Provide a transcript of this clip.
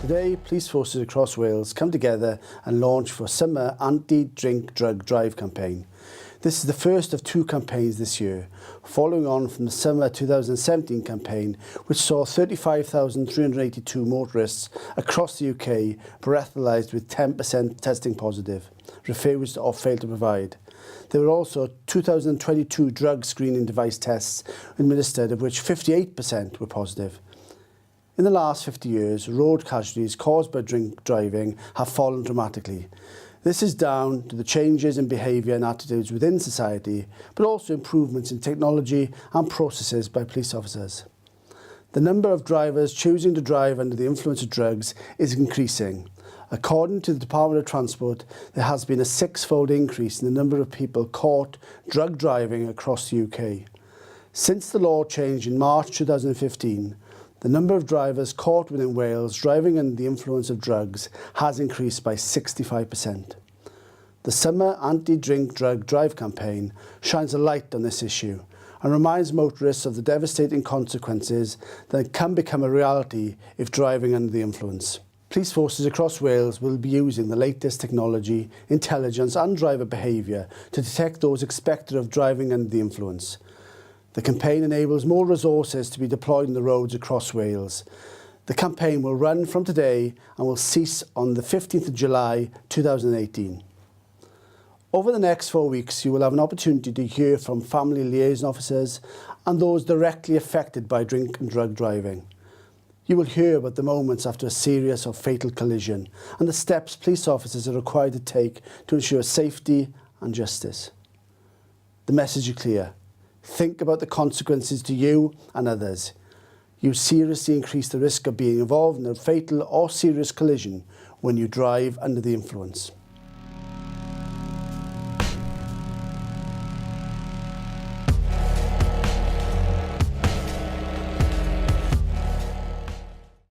Today, police forces across Wales come together and launch for Summer Anti-Drink Drug Drive campaign. This is the first of two campaigns this year, following on from the Summer 2017 campaign, which saw 35,382 motorists across the UK breathalyzed with 10% testing positive, refused or failed to provide. There were also 2,022 drug screening device tests administered, of which 58% were positive. In the last 50 years, road casualties caused by drink driving have fallen dramatically. This is down to the changes in behaviour and attitudes within society, but also improvements in technology and processes by police officers. The number of drivers choosing to drive under the influence of drugs is increasing. According to the Department of Transport, there has been a six-fold increase in the number of people caught drug driving across the UK. Since the law changed in March 2015, the number of drivers caught within Wales driving under the influence of drugs has increased by 65%. The Summer Anti-Drink Drug Drive campaign shines a light on this issue and reminds motorists of the devastating consequences that can become a reality if driving under the influence. Police forces across Wales will be using the latest technology, intelligence and driver behaviour to detect those expected of driving under the influence. The campaign enables more resources to be deployed on the roads across Wales. The campaign will run from today and will cease on the 15th of July 2018. Over the next 4 weeks, you will have an opportunity to hear from family liaison officers and those directly affected by drink and drug driving. You will hear about the moments after a serious or fatal collision and the steps police officers are required to take to ensure safety and justice. The message is clear. Think about the consequences to you and others. You seriously increase the risk of being involved in a fatal or serious collision when you drive under the influence.